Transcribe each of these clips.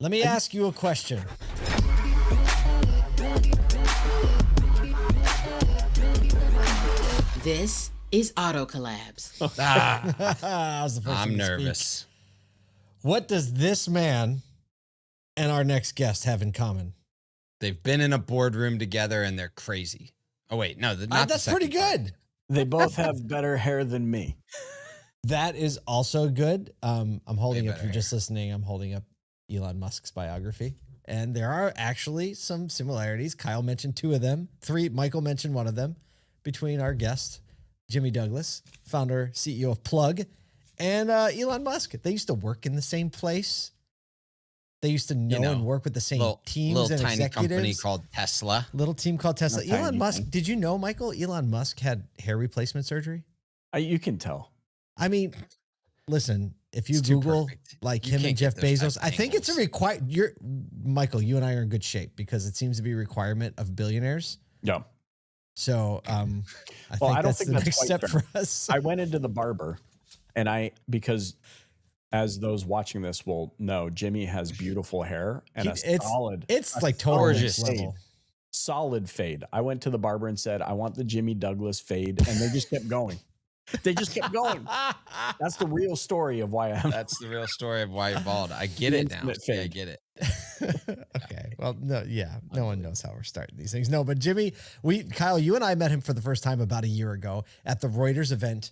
Let me ask you a question. This is Auto Collabs. I'm nervous. What does this man and our next guest have in common? They've been in a boardroom together and they're crazy. Oh, wait. No, that's pretty good. They both have better hair than me. That is also good. I'm holding up, if you're just listening, I'm holding up Elon Musk's biography. And there are actually some similarities. Kyle mentioned 2 of them. 3, Michael mentioned 1 of them, between our guest, Jimmy Douglas, founder, CEO of Plug, and Elon Musk. They used to work in the same place. They used to know and work with the same teams and tiny executives. Company called Tesla. Little team called Tesla. Elon Musk, did you know, Michael, Elon Musk had hair replacement surgery? You can tell. I mean, listen, if you Google like him and Jeff Bezos, I think it's a Michael, you and I are in good shape because it seems to be a requirement of billionaires. Yeah. So I think that's the next step for us. I went into the barber and because as those watching this will know, Jimmy has beautiful hair and it's like total level. Solid fade. I went to the barber and said, I want the Jimmy Douglas fade. And they just kept going. They just kept going. That's the real story of why That's the real story of why you're bald. I get it now. Yeah, I get it. Okay. Well, no one knows how we're starting these things. No, but Jimmy, Kyle, you and I met him for the first time about a year ago at the Reuters event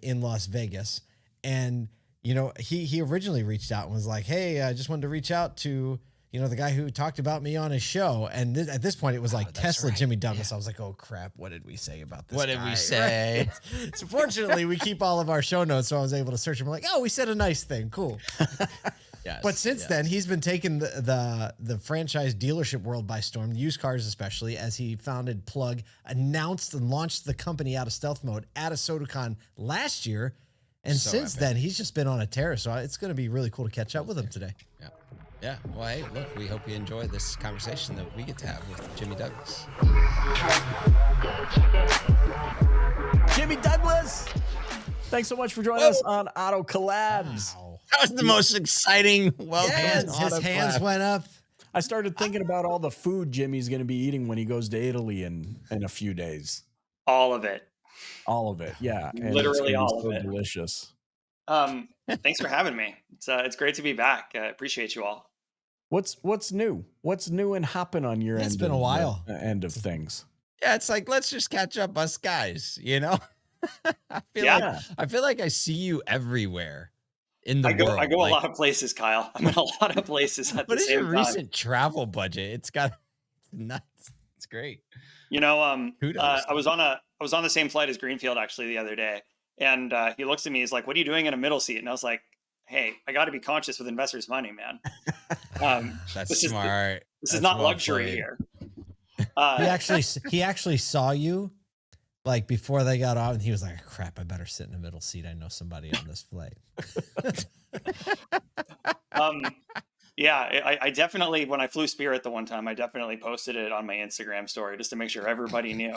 in Las Vegas. And, he originally reached out and was like, hey, I just wanted to reach out to, the guy who talked about me on his show. And at this point, it was like Tesla, right. Jimmy Douglas. Yeah. I was like, oh, crap. What did we say about this What guy? Did we say? Right? So fortunately, we keep all of our show notes. So I was able to search them. Like, oh, we said a nice thing. Cool. Yes, but since then, he's been taking the franchise dealership world by storm, used cars especially, as he founded Plug, announced and launched the company out of stealth mode at ASOTU CON last year. And since then, he's just been on a tear. So it's going to be really cool to catch up with him today. Yeah. Yeah. Well, hey, look, we hope you enjoy this conversation that we get to have with Jimmy Douglas. Jimmy Douglas, thanks so much for joining us on Auto Collabs. Wow. That was the most exciting welcome. Yes, his hands went up. I started thinking about all the food Jimmy's going to be eating when he goes to Italy in a few days. All of it. All of it. Yeah. And literally all of it. Delicious. Thanks for having me. It's great to be back. I appreciate you all. What's new? What's new and hopping on your end? It's been a while. End of things. Yeah, it's like let's just catch up, us guys. I feel like I see you everywhere in the world. I go a lot of places, Kyle. I'm in a lot of places at the same time. What is your recent travel budget? It's got nuts. It's great. I was on the same flight as Greenfield actually the other day, and he looks at me. He's like, "What are you doing in a middle seat?" And I was like, "Hey, I got to be conscious with investors' money, man." That's smart. This is not luxury here. He actually saw you like before they got on, and he was like, "Crap, I better sit in the middle seat. I know somebody on this flight." Yeah, I definitely, when I flew Spirit the one time, I definitely posted it on my Instagram story just to make sure everybody knew,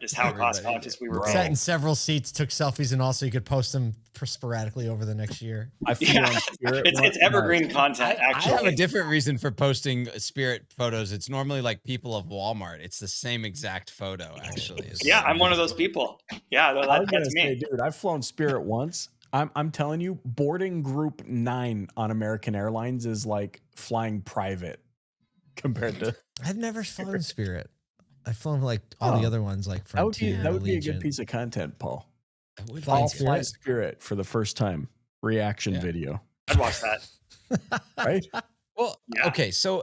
just how cost conscious we were. Sat in several seats, took selfies, and also you could post them sporadically over the next year. It's evergreen content, actually. I have a different reason for posting Spirit photos. It's normally like people of Walmart. It's the same exact photo, actually. Yeah, I'm one of those people. Yeah, that's me. Dude, I've flown Spirit once. I'm telling you, boarding group 9 on American Airlines is like flying private compared to. I've never flown Spirit. I've flown like all the other ones, like Frontier. That would be a good piece of content, Paul. Fly Spirit for the first time. Reaction video. I'd watch that. Right? Well, yeah. Okay. So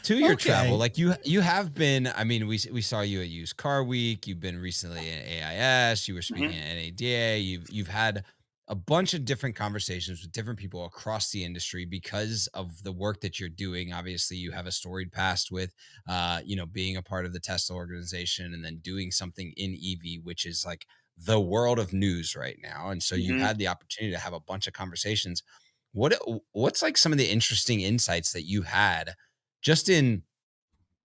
to your travel, like you have been, I mean, we saw you at Used Car Week. You've been recently at AIS. You were speaking at NADA. You've had a bunch of different conversations with different people across the industry because of the work that you're doing. Obviously, you have a storied past with, being a part of the Tesla organization and then doing something in EV, which is like the world of news right now. And so you had the opportunity to have a bunch of conversations. What's like some of the interesting insights that you had just in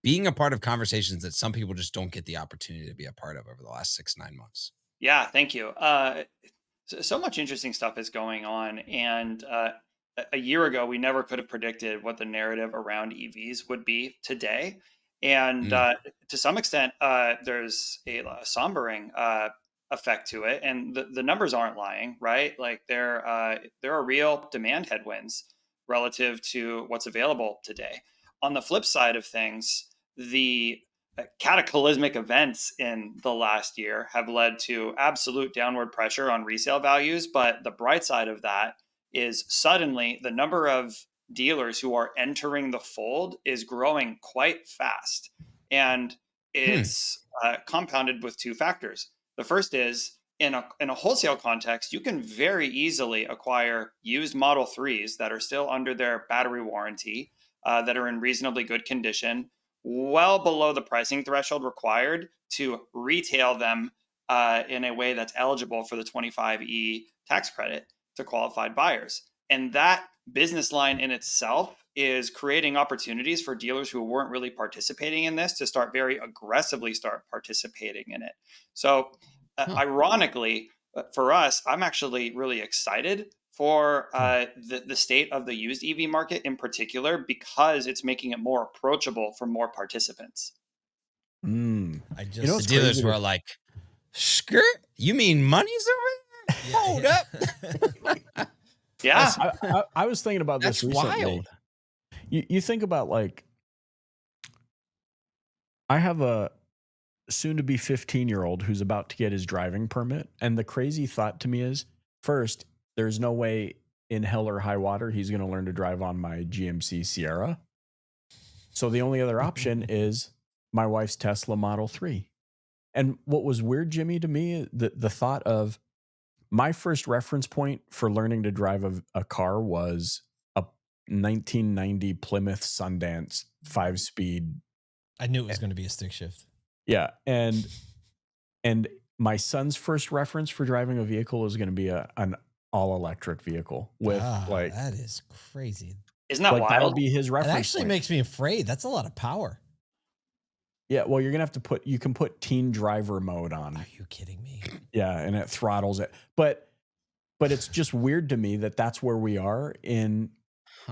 being a part of conversations that some people just don't get the opportunity to be a part of over the last 6-9 months? Yeah, thank you. So much interesting stuff is going on. And a year ago, we never could have predicted what the narrative around EVs would be today. And to some extent, there's a sombering effect to it, and the numbers aren't lying, right? Like there are real demand headwinds relative to what's available today. On the flip side of things, the cataclysmic events in the last year have led to absolute downward pressure on resale values. But the bright side of that is suddenly the number of dealers who are entering the fold is growing quite fast. And it's compounded with two factors. The first is in a wholesale context, you can very easily acquire used Model 3s that are still under their battery warranty, that are in reasonably good condition, well below the pricing threshold required to retail them in a way that's eligible for the 25E tax credit to qualified buyers. And that business line in itself is creating opportunities for dealers who weren't really participating in this to start very aggressively start participating in it. So ironically, for us, I'm actually really excited for the state of the used EV market in particular, because it's making it more approachable for more participants. The dealers were like, skirt? You mean money's over there? Hold up. Yeah. I was thinking about this recently. Wild. You think about, like, I have a soon-to-be 15-year-old who's about to get his driving permit, and the crazy thought to me is, first, there's no way in hell or high water he's going to learn to drive on my GMC Sierra. So the only other option is my wife's Tesla Model 3. And what was weird, Jimmy, to me, the thought of my first reference point for learning to drive a car was a 1990 Plymouth Sundance 5-speed. I knew it was going to be a stick shift. Yeah. And my son's first reference for driving a vehicle is going to be an all-electric vehicle with that is crazy. Isn't that wild? That'll be his reference. It actually makes me afraid. That's a lot of power. Yeah, well, you're going to have to you can put teen driver mode on. Are you kidding me? Yeah, and it throttles it. But it's just weird to me that that's where we are in,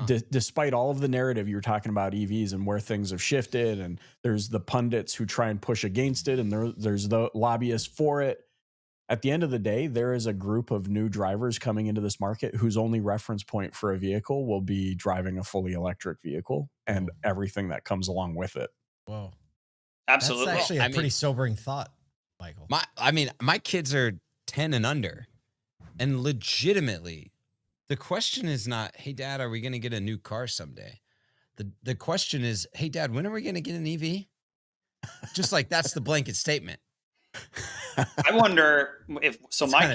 despite all of the narrative you were talking about EVs and where things have shifted, and there's the pundits who try and push against it, and there's the lobbyists for it. At the end of the day, there is a group of new drivers coming into this market whose only reference point for a vehicle will be driving a fully electric vehicle and everything that comes along with it. Whoa. Absolutely. That's actually a pretty sobering thought, Michael. My kids are 10 and under, and legitimately, the question is not, hey, Dad, are we going to get a new car someday? The question is, hey, Dad, when are we going to get an EV? Just like that's the blanket statement. I wonder if my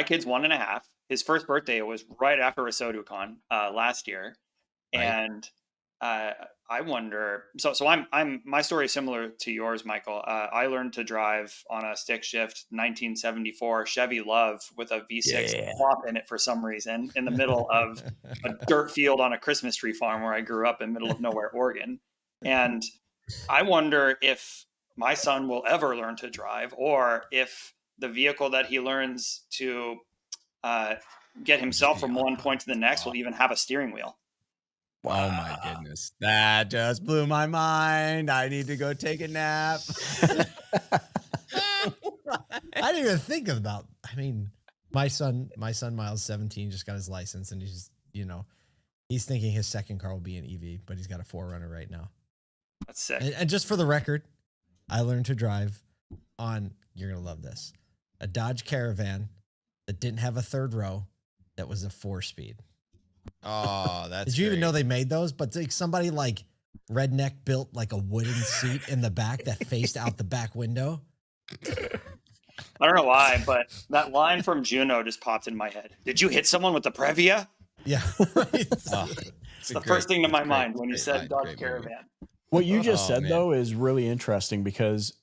kid's 1.5. His first birthday was right after ASOTU CON last year, and I wonder. So my story is similar to yours, Michael. I learned to drive on a stick shift 1974 Chevy Love with a V6 flop in it for some reason in the middle of a dirt field on a Christmas tree farm where I grew up in middle of nowhere, Oregon. And I wonder if my son will ever learn to drive, or if the vehicle that he learns to get himself from one point to the next will even have a steering wheel. Wow. Oh my goodness. That just blew my mind. I need to go take a nap. I didn't even think about, my son Miles, 17, just got his license, and he's thinking his second car will be an EV, but he's got a 4Runner right now. That's sick. And just for the record, I learned to drive on, you're going to love this, a Dodge Caravan that didn't have a third row, that was a 4-speed. Oh, that's Did you even know they made those? But somebody like redneck built like a wooden seat in the back that faced out the back window. I don't know why, but that line from Juno just popped in my head. Did you hit someone with the Previa? Yeah. It's the first thing to my mind when you said Dodge Caravan. What you just said, though, is really interesting because,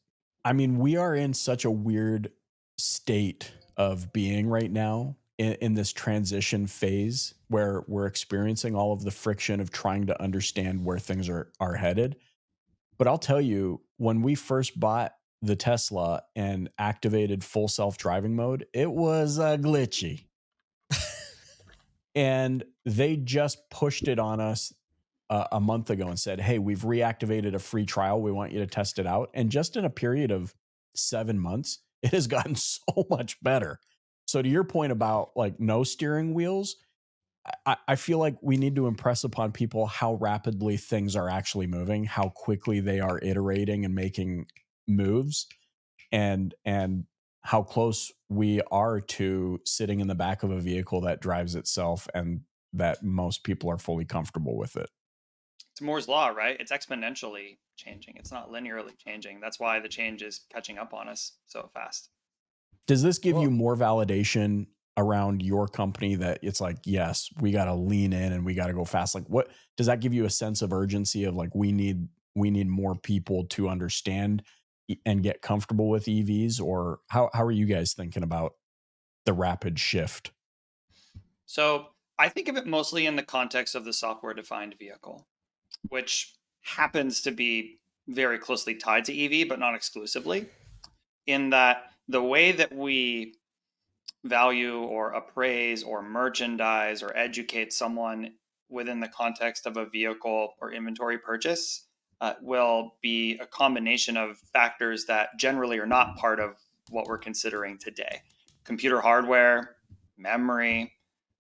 we are in such a weird state of being right now in this transition phase where we're experiencing all of the friction of trying to understand where things are headed. But I'll tell you, when we first bought the Tesla and activated full self-driving mode, it was glitchy. And they just pushed it on us a month ago and said, hey, we've reactivated a free trial. We want you to test it out. And just in a period of 7 months, it has gotten so much better. So to your point about like no steering wheels, I feel like we need to impress upon people how rapidly things are actually moving, how quickly they are iterating and making moves, and how close we are to sitting in the back of a vehicle that drives itself and that most people are fully comfortable with it. It's Moore's law, right? It's exponentially changing. It's not linearly changing. That's why the change is catching up on us so fast. Does this give you more validation around your company that it's like, yes, we got to lean in and we got to go fast? Like, what does that give you a sense of urgency of like, we need more people to understand and get comfortable with EVs? Or how are you guys thinking about the rapid shift? So I think of it mostly in the context of the software defined vehicle, which happens to be very closely tied to EV, but not exclusively, in that the way that we value or appraise or merchandise or educate someone within the context of a vehicle or inventory purchase will be a combination of factors that generally are not part of what we're considering today. Computer hardware, memory,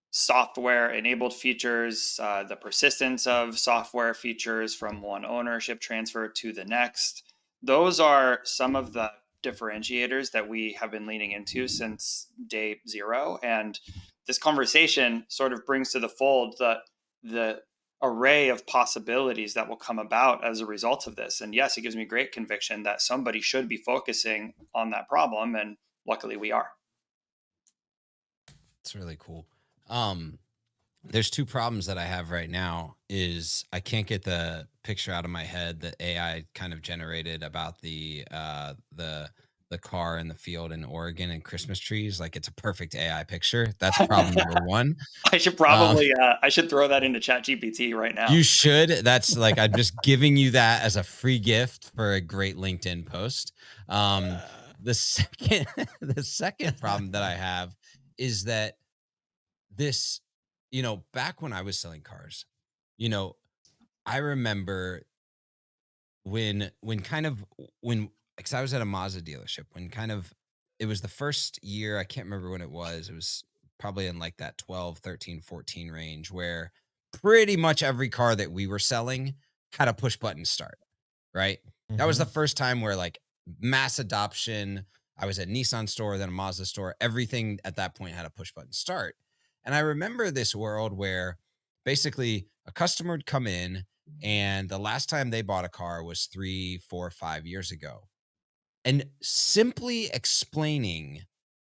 software enabled features, the persistence of software features from one ownership transfer to the next. Those are some of the differentiators that we have been leaning into since day zero. And this conversation sort of brings to the fold the array of possibilities that will come about as a result of this. And yes, it gives me great conviction that somebody should be focusing on that problem. And luckily we are. It's really cool. There's two problems that I have right now is I can't get the picture out of my head that AI kind of generated about the car in the field in Oregon and Christmas trees. Like it's a perfect AI picture. That's problem number one. I should probably I should throw that into ChatGPT right now. You should. That's like I'm just giving you that as a free gift for a great LinkedIn post. The second problem that I have is that this, back when I was selling cars, I remember when because I was at a Mazda dealership when it was the first year, I can't remember when it was probably in like that 12, 13, 14 range where pretty much every car that we were selling had a push button start, right? Mm-hmm. That was the first time where like mass adoption. I was at Nissan store, then a Mazda store. Everything at that point had a push button start. And I remember this world where basically a customer would come in and the last time they bought a car was 3, 4, 5 years ago. And simply explaining,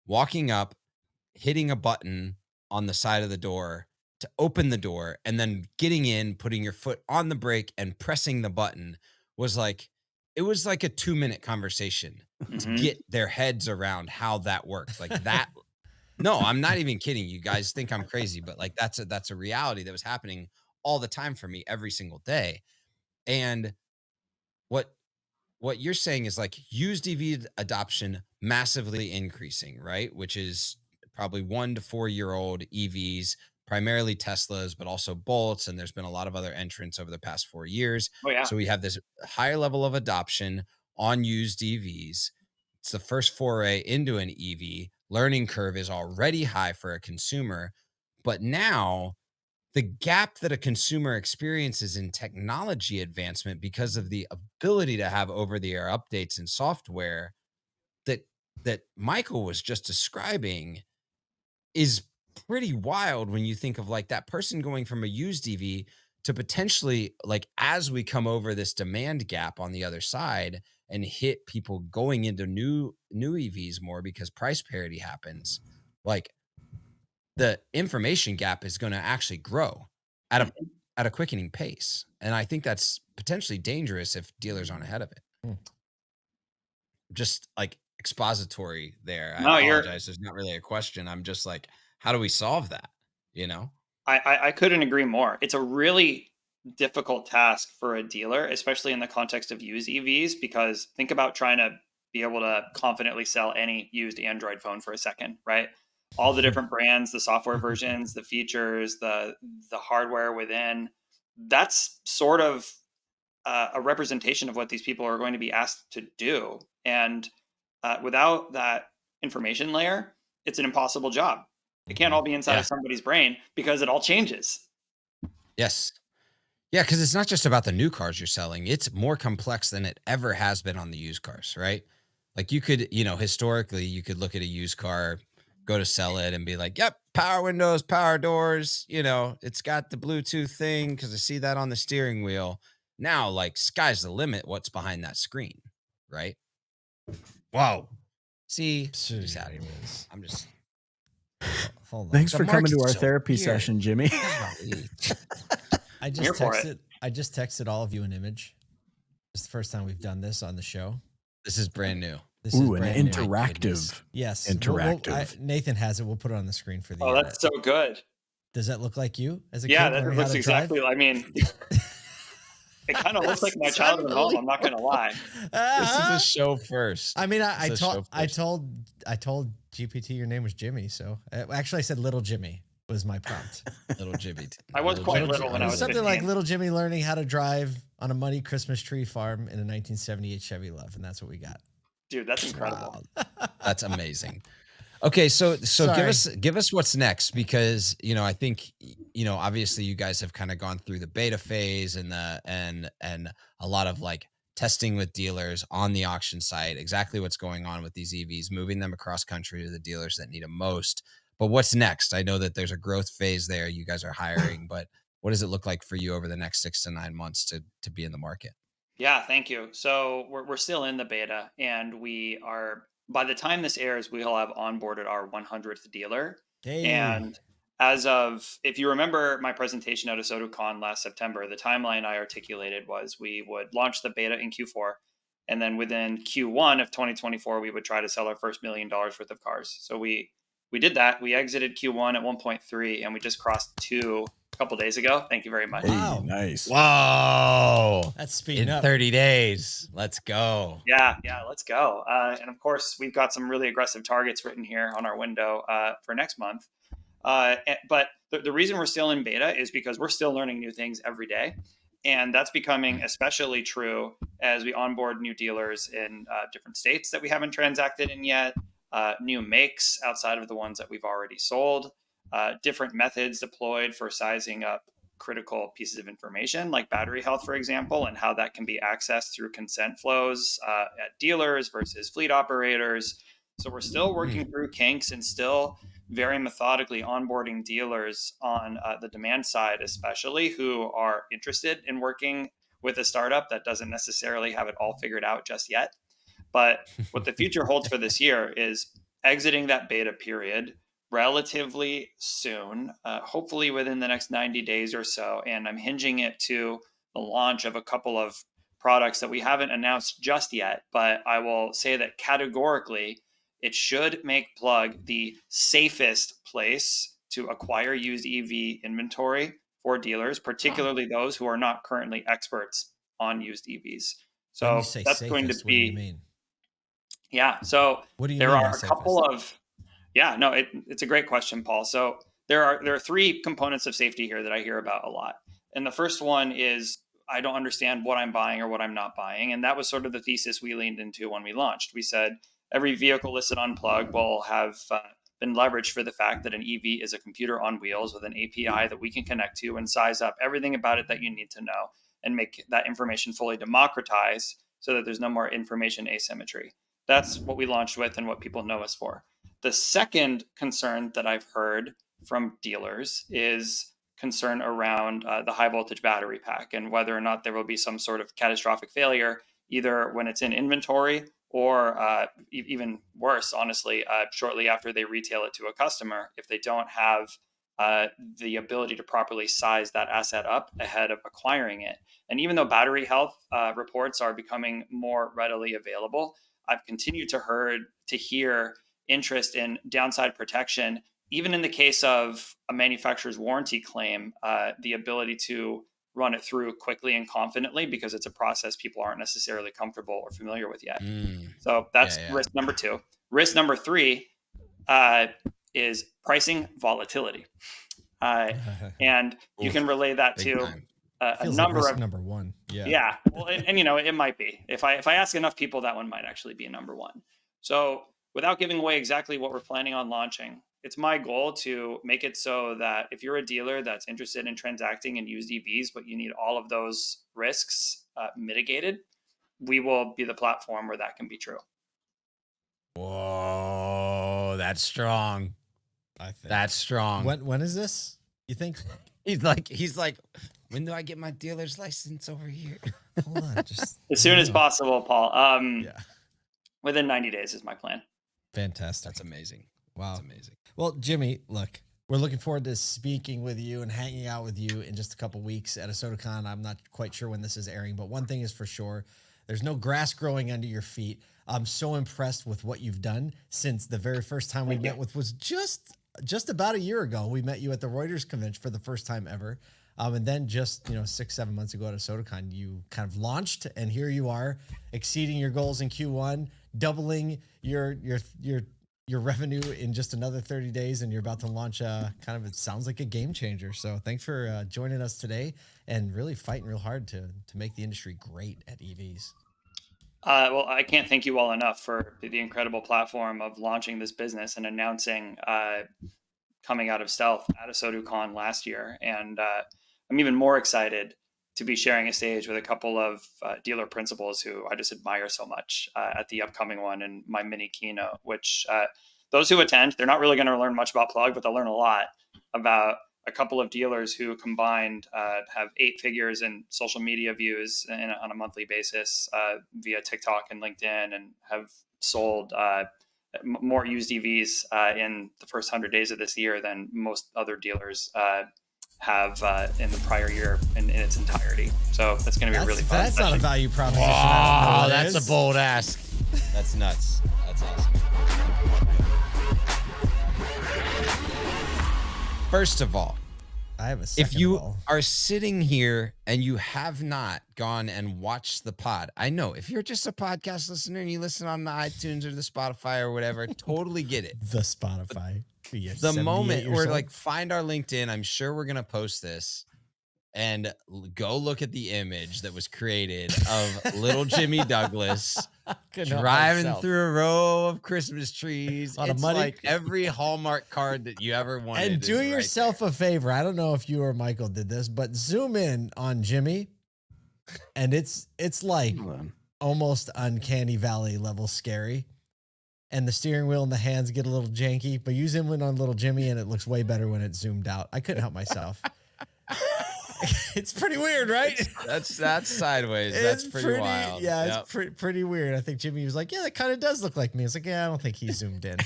walking up, hitting a button on the side of the door to open the door, and then getting in, putting your foot on the brake and pressing the button was like, it was like a 2-minute conversation to get their heads around how that works. Like that. No, I'm not even kidding. You guys think I'm crazy, but like that's a reality that was happening all the time for me every single day. And what you're saying is like used EV adoption massively increasing, right? Which is probably 1 to 4 year old EVs, primarily Teslas, but also Bolts. And there's been a lot of other entrants over the past 4 years. Oh, yeah. So we have this higher level of adoption on used EVs. It's the first foray into an EV. Learning curve is already high for a consumer, but now the gap that a consumer experiences in technology advancement because of the ability to have over-the-air updates and software that Michael was just describing is pretty wild when you think of like that person going from a used EV to potentially like as we come over this demand gap on the other side and hit people going into new EVs more because price parity happens, like the information gap is going to actually grow at a quickening pace. And I think that's potentially dangerous if dealers aren't ahead of it. Just like expository there. I apologize. There's not really a question. I'm just like, how do we solve that? I couldn't agree more. It's a really difficult task for a dealer, especially in the context of used EVs, because think about trying to be able to confidently sell any used Android phone for a second, right? all the different brands, the software versions, the features, the hardware within. That's sort of a representation of what these people are going to be asked to do. And without that information layer, it's an impossible job. It can't all be inside of somebody's brain because it all changes. Yes. Yeah, because it's not just about the new cars you're selling. It's more complex than it ever has been on the used cars, right? Like you could, historically, you could look at a used car, go to sell it and be like, yep, power windows, power doors, it's got the Bluetooth thing because I see that on the steering wheel. Now, like, sky's the limit what's behind that screen, right? Wow. See, just out of this. I'm just... Hold on. Thanks for coming to our therapy session, Jimmy. I just texted all of you an image. It's the first time we've done this on the show. This is brand new. This is brand an interactive. Yes. Interactive. Nathan has it. We'll put it on the screen for the edit. That's so good. Does that look like you as a kid? Yeah, that looks exactly. I mean, it kind of looks like my childhood home. I'm not going to lie. This is a show first. I mean, I told GPT your name was Jimmy. So actually, I said Little Jimmy was my prompt. Little Jimmy. I was quite little when I was something 15. Like Little Jimmy learning how to drive on a muddy Christmas tree farm in a 1978 Chevy Love, and that's what we got. Dude, that's incredible. Wow. That's amazing. Okay, so give us what's next, because I think obviously you guys have kind of gone through the beta phase and a lot of like testing with dealers on the auction site, exactly what's going on with these EVs, moving them across country to the dealers that need them most. But what's next? I know that there's a growth phase there. You guys are hiring, but what does it look like for you over the next 6 to 9 months to be in the market? Yeah, thank you. So we're still in the beta, and we are, by the time this airs, we'll have onboarded our 100th dealer. Hey. And as of, if you remember my presentation at ASOTU CON last September, the timeline I articulated was we would launch the beta in Q4. And then within Q1 of 2024, we would try to sell our first $1 million worth of cars. So we did that. We exited Q1 at 1.3, and we just crossed 2 a couple days ago. Thank you very much. Wow. Hey, nice. Wow. That's speeding up. 30 days. Let's go. Yeah, let's go. And of course, we've got some really aggressive targets written here on our window for next month. But the reason we're still in beta is because we're still learning new things every day. And that's becoming especially true as we onboard new dealers in different states that we haven't transacted in yet, new makes outside of the ones that we've already sold, different methods deployed for sizing up critical pieces of information like battery health, for example, and how that can be accessed through consent flows at dealers versus fleet operators. So we're still working through kinks and still very methodically onboarding dealers on the demand side, especially who are interested in working with a startup that doesn't necessarily have it all figured out just yet. But what the future holds for this year is exiting that beta period relatively soon, hopefully within the next 90 days or so. And I'm hinging it to the launch of a couple of products that we haven't announced just yet, but I will say that categorically, it should make Plug the safest place to acquire used EV inventory for dealers, particularly those who are not currently experts on used EVs. So that's safest, going to be. What do you mean? Yeah. So what do you there mean are a couple of. Yeah. No, it's a great question, Paul. So there are 3 components of safety here that I hear about a lot, and the first one is I don't understand what I'm buying or what I'm not buying, and that was sort of the thesis we leaned into when we launched. We said every vehicle listed on Plug will have been leveraged for the fact that an EV is a computer on wheels with an API that we can connect to and size up everything about it that you need to know and make that information fully democratized so that there's no more information asymmetry. That's what we launched with and what people know us for. The second concern that I've heard from dealers is concern around the high voltage battery pack and whether or not there will be some sort of catastrophic failure, either when it's in inventory or even worse, honestly, shortly after they retail it to a customer, if they don't have the ability to properly size that asset up ahead of acquiring it. And even though battery health reports are becoming more readily available, I've continued to hear interest in downside protection, even in the case of a manufacturer's warranty claim, the ability to run it through quickly and confidently because it's a process people aren't necessarily comfortable or familiar with yet. So that's risk number 2. Risk number 3, is pricing volatility. And you can relay that to a number of number one. Yeah. Well, and you know, it might be. If I ask enough people, that one might actually be number one. So without giving away exactly what we're planning on launching, it's my goal to make it so that if you're a dealer that's interested in transacting in used EVs, but you need all of those risks mitigated, we will be the platform where that can be true. Whoa, that's strong. I think that's strong. When is this? You think? He's like, when do I get my dealer's license over here? Hold on, just as soon as possible, Paul. Yeah. Within 90 days is my plan. Fantastic. That's amazing. Wow. That's amazing. Well, Jimmy, look, we're looking forward to speaking with you and hanging out with you in just a couple weeks at ASOTU CON. I'm not quite sure when this is airing, but one thing is for sure, there's no grass growing under your feet. I'm so impressed with what you've done since the very first time we met with was just about a year ago. We met you at the Reuters convention for the first time ever. And then just, 6-7 months ago at ASOTU CON, you kind of launched, and here you are exceeding your goals in Q1, doubling your revenue in just another 30 days. And you're about to launch it sounds like a game changer. So thanks for joining us today and really fighting real hard to make the industry great at EVs. Well, I can't thank you all enough for the incredible platform of launching this business and announcing coming out of stealth at ASOTU CON last year. And I'm even more excited to be sharing a stage with a couple of dealer principals who I just admire so much at the upcoming one and my mini keynote, which those who attend, they're not really going to learn much about Plug, but they'll learn a lot about a couple of dealers who combined have 8 figures in social media views on a monthly basis via TikTok and LinkedIn, and have sold more used EVs in the first 100 days of this year than most other dealers have in the prior year in its entirety. So that's going to be really fun. That's not a value proposition. Oh, that's a bold ask. That's nuts. That's awesome. First of all, I have a second if you ball. are sitting here and you have not gone and watched the pod, I know if you're just a podcast listener and you listen on the iTunes or the Spotify or whatever, totally get it. The Spotify. The moment we're like, find our LinkedIn, I'm sure we're going to post this, and go look at the image that was created of little Jimmy Douglas driving through a row of Christmas trees. It's like every Hallmark card that you ever wanted. And do yourself a favor. I don't know if you or Michael did this, but zoom in on Jimmy, and it's like almost uncanny valley level scary. And the steering wheel and the hands get a little janky, but you zoom in on little Jimmy and it looks way better when it's zoomed out. I couldn't help myself. It's pretty weird, right? That's sideways. That's pretty wild. Yeah, it's pretty weird. I think Jimmy was like, yeah, that kind of does look like me. It's like, yeah, I don't think he zoomed in.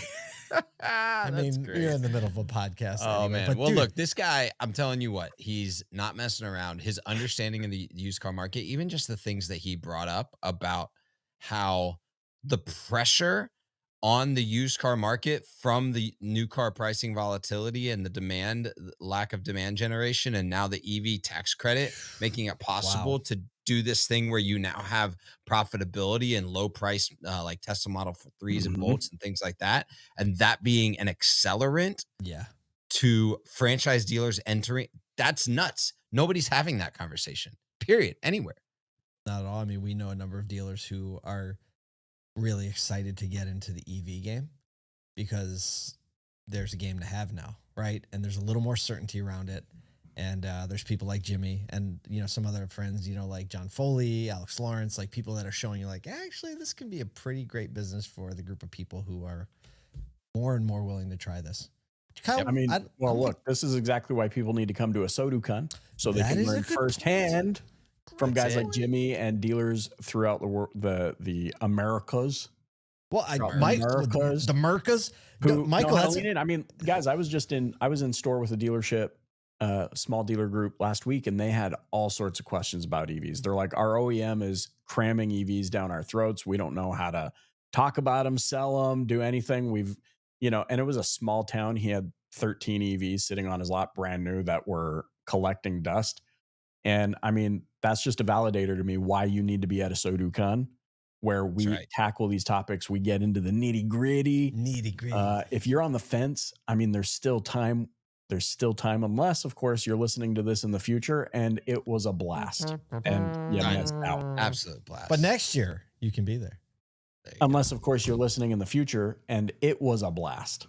I mean, great. You're in the middle of a podcast. Oh, anyway. man. But well, dude, look, this guy, I'm telling you what, he's not messing around. His understanding of the used car market, even just the things that he brought up about how the pressure on the used car market from the new car pricing volatility and the lack of demand generation, and now the EV tax credit making it possible to do this thing where you now have profitability and low price like Tesla Model 3s and Bolts and things like that, and that being an accelerant to franchise dealers entering. That's nuts. Nobody's having that conversation, period, anywhere. Not at all. I mean, we know a number of dealers who are really excited to get into the EV game because there's a game to have now, right? And there's a little more certainty around it. And there's people like Jimmy and, some other friends, like John Foley, Alex Lawrence, like people that are showing you like, actually, this can be a pretty great business for the group of people who are more and more willing to try this. Kyle, look, this is exactly why people need to come to ASOTU CON so they can learn firsthand from guys like Jimmy and dealers throughout the world, the Americas. Well, the Mercas. Michael, I mean, guys, I was in store with a dealership, small dealer group last week, and they had all sorts of questions about EVs. They're like, our OEM is cramming EVs down our throats. We don't know how to talk about them, sell them, do anything. And it was a small town. He had 13 EVs sitting on his lot, brand new, that were collecting dust. And I mean, that's just a validator to me why you need to be at ASOTU CON where we tackle these topics. We get into the nitty gritty. If you're on the fence, I mean, there's still time. There's still time, unless, of course, you're listening to this in the future and it was a blast. And you missed out. Absolute blast. But next year, you can be there. Unless, of course, you're listening in the future and it was a blast.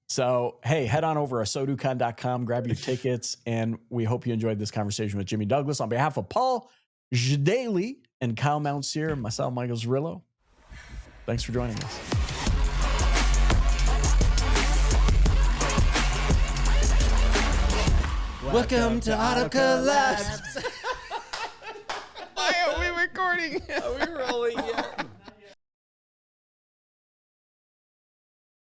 So, hey, head on over to ASOTUCON.com, grab your tickets, and we hope you enjoyed this conversation with Jimmy Douglas. On behalf of Paul, J Daly, and Kyle Mountsier, and myself, Michael Cirillo, thanks for joining us. Welcome to Auto Collabs. Why are we recording? Are we rolling yet?